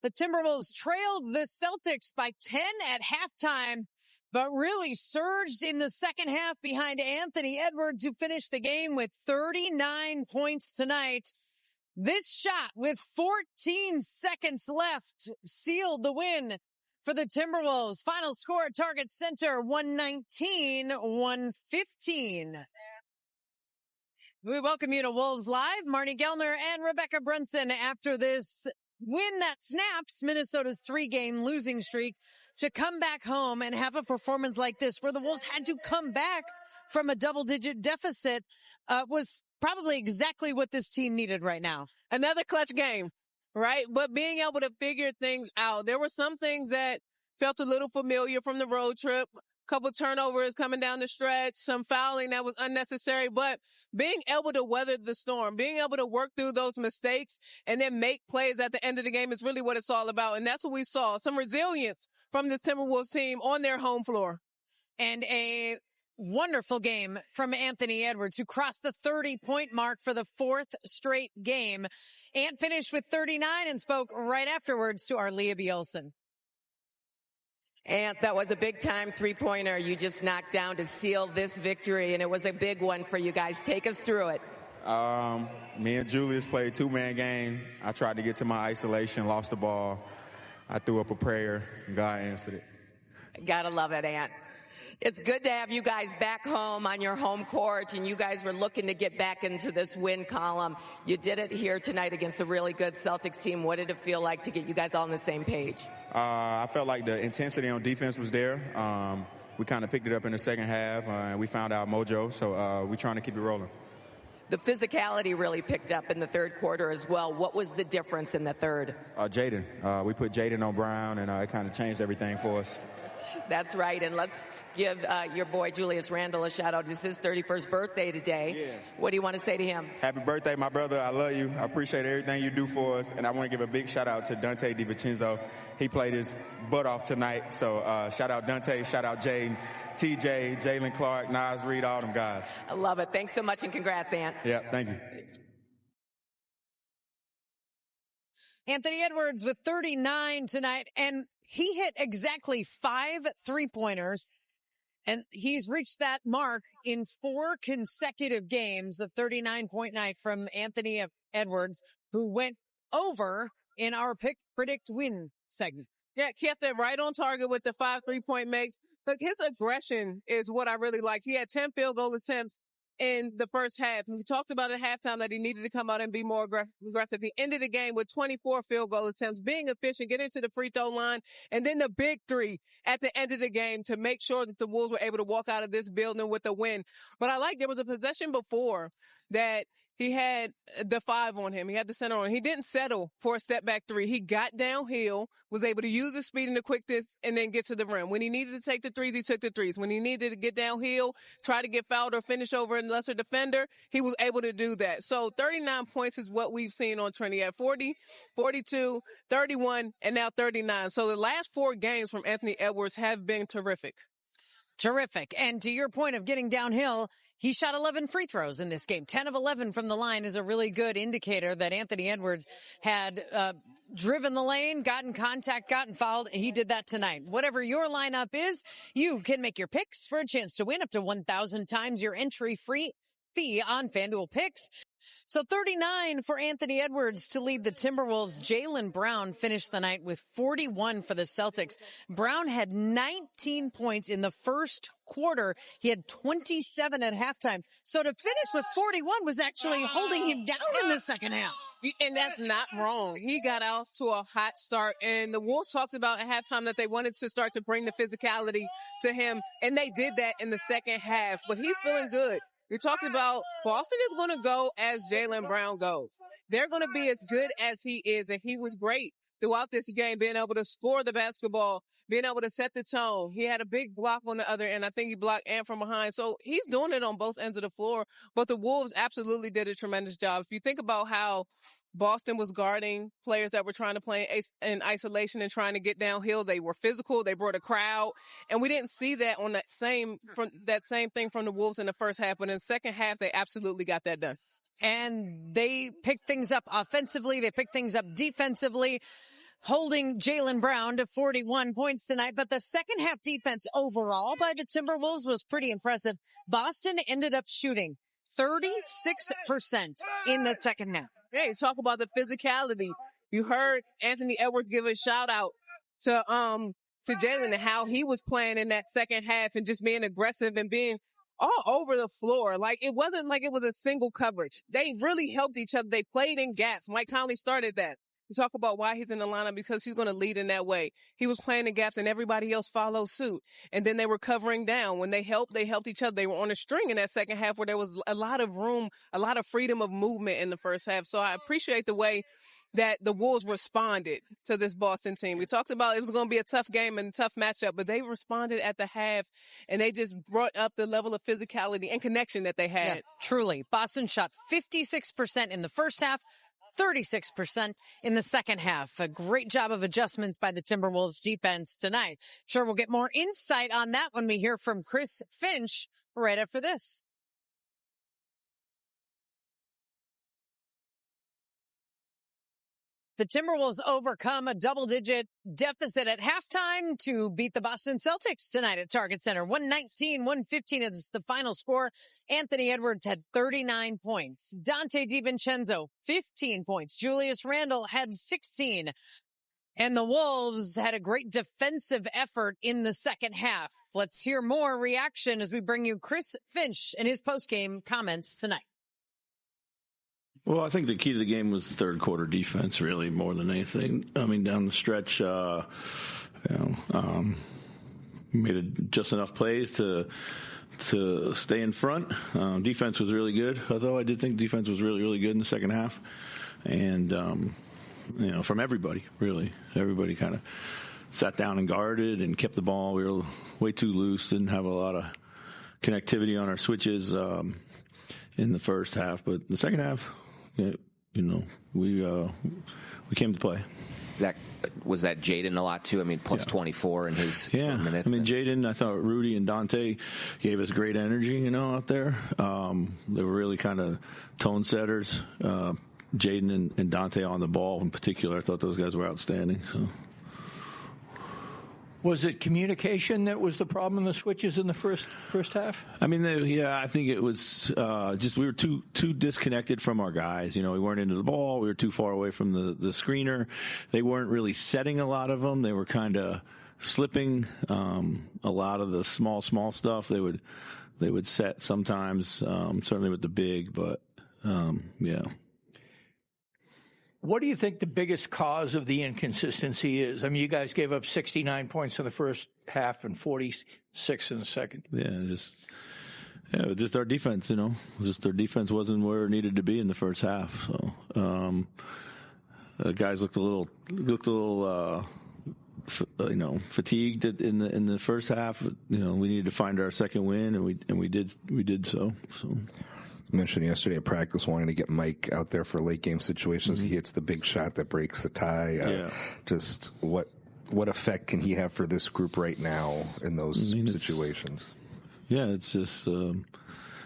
The Timberwolves trailed the Celtics by 10 at halftime, but really surged in the second half behind Anthony Edwards, who finished the game with 39 points tonight. This shot with 14 seconds left sealed the win for the Timberwolves. Final score at Target Center, 119-115. We welcome you to Wolves Live. Marnie Gellner and Rebecca Brunson after this win that snaps Minnesota's 3-game losing streak to come back home and have a performance like this where the Wolves had to come back from a double-digit deficit was probably exactly what this team needed right now. Another clutch game, right? But being able to figure things out. There were some things that felt a little familiar from the road trip. Couple turnovers coming down the stretch, some fouling that was unnecessary, but being able to weather the storm, being able to work through those mistakes and then make plays at the end of the game is really what it's all about. And that's what we saw. Some resilience from this Timberwolves team on their home floor. And a wonderful game from Anthony Edwards, who crossed the 30-point mark for the 4th straight game. Ant finished with 39 and spoke right afterwards to our Leah Bielsen. Ant, that was a big-time three-pointer you just knocked down to seal this victory, and it was a big one for you guys. Take us through it. Me and Julius played a 2-man game. I tried to get to my isolation, lost the ball. I threw up a prayer, and God answered it. Gotta love it, Ant. It's good to have you guys back home on your home court, and you guys were looking to get back into this win column. You did it here tonight against a really good Celtics team. What did it feel like to get you guys all on the same page? I felt like the intensity on defense was there. We kind of picked it up in the second half, and we found our mojo, so we're trying to keep it rolling. The physicality really picked up in the third quarter as well. What was the difference in the third? Jaylen. We put Jaylen on Brown, and it kind of changed everything for us. That's right, and let's give your boy Julius Randle a shout out. It's his 31st birthday today. Yeah. What do you want to say to him? Happy birthday, my brother. I love you. I appreciate everything you do for us, and I want to give a big shout out to Dante DiVincenzo. He played his butt off tonight, so shout out Dante, shout out Jaden, TJ, Jalen Clark, Nas Reed, all them guys. I love it. Thanks so much, and congrats, Ant. Yeah, thank you. Anthony Edwards with 39 tonight, and he hit exactly 5 3-pointers, and he's reached that mark in 4 consecutive games of 39-point night from Anthony Edwards, who went over in our predict win segment. Yeah, kept it right on target with the 5 3-point makes. Look, his aggression is what I really liked. He had 10 field goal attempts in the first half. We talked about at halftime that he needed to come out and be more aggressive. He ended the game with 24 field goal attempts, being efficient, getting to the free throw line, and then the big 3 at the end of the game to make sure that the Wolves were able to walk out of this building with a win. But I like there was a possession before that he had the 5 on him. He had the center on him. He didn't settle for a step back 3. He got downhill, was able to use his speed and the quickness, and then get to the rim. When he needed to take the threes, he took the threes. When he needed to get downhill, try to get fouled or finish over a lesser defender, he was able to do that. So 39 points is what we've seen on Trent. He had 40, 42, 31, and now 39. So the last 4 games from Anthony Edwards have been terrific. Terrific. And to your point of getting downhill, he shot 11 free throws in this game. 10 of 11 from the line is a really good indicator that Anthony Edwards had driven the lane, gotten contact, gotten fouled. He did that tonight. Whatever your lineup is, you can make your picks for a chance to win up to 1,000 times your entry fee on FanDuel Picks. So 39 for Anthony Edwards to lead the Timberwolves. Jaylen Brown finished the night with 41 for the Celtics. Brown had 19 points in the first quarter. He had 27 at halftime. So to finish with 41 was actually holding him down in the second half. And that's not wrong. He got off to a hot start, and the Wolves talked about at halftime that they wanted to start to bring the physicality to him, and they did that in the second half. But he's feeling good. We talked about Boston is going to go as Jaylen Brown goes. They're going to be as good as he is, and he was great throughout this game, being able to score the basketball, being able to set the tone. He had a big block on the other end. I think he blocked Ant from behind. So he's doing it on both ends of the floor. But the Wolves absolutely did a tremendous job. If you think about how Boston was guarding players that were trying to play in isolation and trying to get downhill, they were physical. They brought a crowd, and we didn't see that on that same thing from the Wolves in the first half. But in the second half, they absolutely got that done. And they picked things up offensively. They picked things up defensively. holding Jaylen Brown to 41 points tonight. But the second half defense overall by the Timberwolves was pretty impressive. Boston ended up shooting 36% in the second half. Hey, talk about the physicality. You heard Anthony Edwards give a shout out to Jaylen and how he was playing in that second half and just being aggressive and being all over the floor. Like, it wasn't like it was a single coverage. They really helped each other. They played in gaps. Mike Conley started that. We talk about why he's in the lineup, because he's going to lead in that way. He was playing in gaps and everybody else followed suit. And then they were covering down. When they helped each other. They were on a string in that second half where there was a lot of room, a lot of freedom of movement in the first half. So I appreciate the way that the Wolves responded to this Boston team. We talked about it was going to be a tough game and a tough matchup, but they responded at the half, and they just brought up the level of physicality and connection that they had. Yeah, truly. Boston shot 56% in the first half, 36% in the second half. A great job of adjustments by the Timberwolves defense tonight. Sure, we'll get more insight on that when we hear from Chris Finch right after this. The Timberwolves overcome a double-digit deficit at halftime to beat the Boston Celtics tonight at Target Center. 119-115 is the final score. Anthony Edwards had 39 points. Dante DiVincenzo, 15 points. Julius Randle had 16. And the Wolves had a great defensive effort in the second half. Let's hear more reaction as we bring you Chris Finch and his postgame comments tonight. Well, I think the key to the game was third quarter defense, really, more than anything. I mean, down the stretch, made just enough plays to stay in front. Defense was really good, although I did think defense was really, really good in the second half. And, from everybody, really. Everybody kind of sat down and guarded and kept the ball. We were way too loose, didn't have a lot of connectivity on our switches in the first half. But the second half, we came to play. Zach, was that Jayden a lot too? I mean, plus 24 in his 4 minutes. I mean, Jayden, I thought Rudy and Dante gave us great energy, out there. They were really kind of tone setters. Jayden and Dante on the ball in particular, I thought those guys were outstanding. So. Was it communication that was the problem in the switches in the first half? I mean, I think it was just we were too disconnected from our guys. We weren't into the ball. We were too far away from the screener. They weren't really setting a lot of them. They were kind of slipping a lot of the small stuff. They would set sometimes, certainly with the big, but yeah. What do you think the biggest cause of the inconsistency is? I mean, you guys gave up 69 points in the first half and 46 in the second. Just our defense, Just our defense wasn't where it needed to be in the first half. So, guys looked a little, fatigued in the first half. We needed to find our second win, and we did so. You mentioned yesterday at practice wanting to get Mike out there for late game situations. Mm-hmm. He hits the big shot that breaks the tie. Just what effect can he have for this group right now in those situations? It's just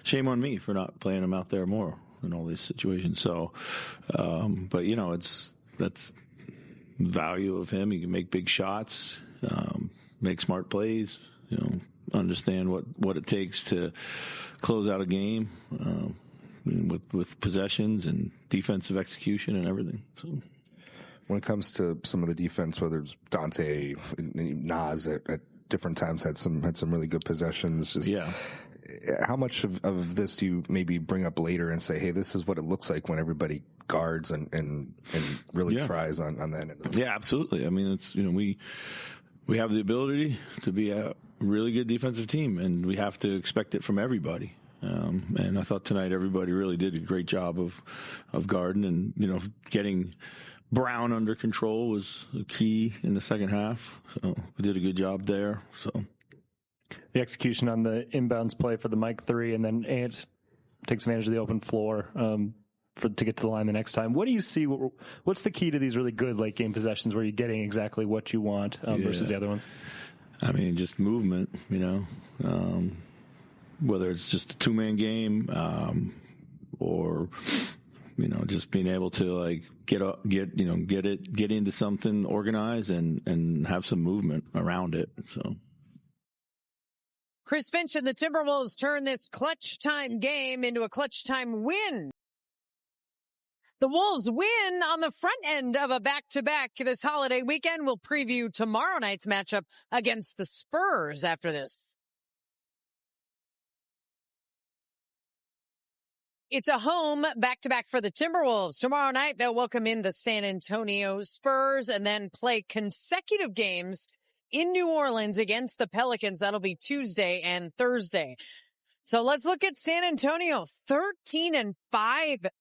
shame on me for not playing him out there more in all these situations. So, but that's the value of him. He can make big shots, make smart plays. Understand what it takes to close out a game with possessions and defensive execution and everything. So. When it comes to some of the defense, whether it's Dante, Nas at different times had some really good possessions. How much of this do you maybe bring up later and say, hey, this is what it looks like when everybody guards and really tries on that end? Yeah, absolutely. I mean, it's we have the ability to be a really good defensive team, and we have to expect it from everybody. And I thought tonight everybody really did a great job of guarding, and getting Brown under control was a key in the second half. So we did a good job there. So the execution on the inbounds play for the Mike 3, and then Ant takes advantage of the open floor to get to the line the next time. What do you see? What's the key to these really good late game possessions where you're getting exactly what you want versus the other ones? I mean, just movement, whether it's just a two-man game or, just being able to like get into something organized and have some movement around it. So. Chris Finch and the Timberwolves turn this clutch time game into a clutch time win. The Wolves win on the front end of a back-to-back this holiday weekend. We'll preview tomorrow night's matchup against the Spurs after this. It's a home back-to-back for the Timberwolves. Tomorrow night, they'll welcome in the San Antonio Spurs and then play consecutive games in New Orleans against the Pelicans. That'll be Tuesday and Thursday. So let's look at San Antonio, 13-5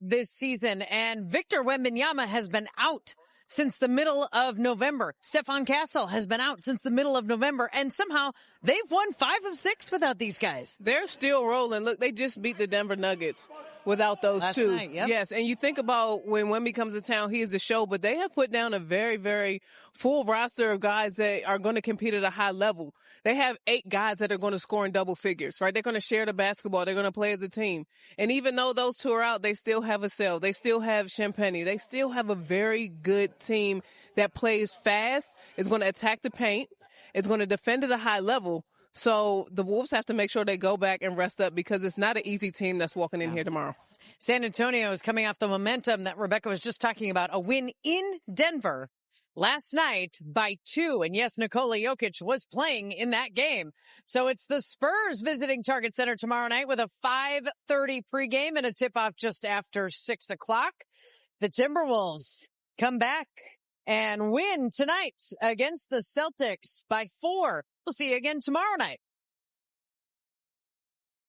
this season, and Victor Wembanyama has been out since the middle of November. Stephon Castle has been out since the middle of November, and somehow they've won 5 of 6 without these guys. They're still rolling. Look, they just beat the Denver Nuggets without those last two. Night, yep. Yes, and you think about when Wemby comes to town, he is the show, but they have put down a very, very full roster of guys that are going to compete at a high level. They have 8 guys that are going to score in double figures, right? They're going to share the basketball. They're going to play as a team. And even though those two are out, they still have a cell. They still have Champagne. They still have a very good team that plays fast, is going to attack the paint, is going to defend at a high level. So the Wolves have to make sure they go back and rest up because it's not an easy team that's walking in here tomorrow. San Antonio is coming off the momentum that Rebecca was just talking about, a win in Denver last night by 2. And yes, Nikola Jokic was playing in that game. So it's the Spurs visiting Target Center tomorrow night with a 5:30 pregame and a tip-off just after 6 o'clock. The Timberwolves come back and win tonight against the Celtics by 4. We'll see you again tomorrow night.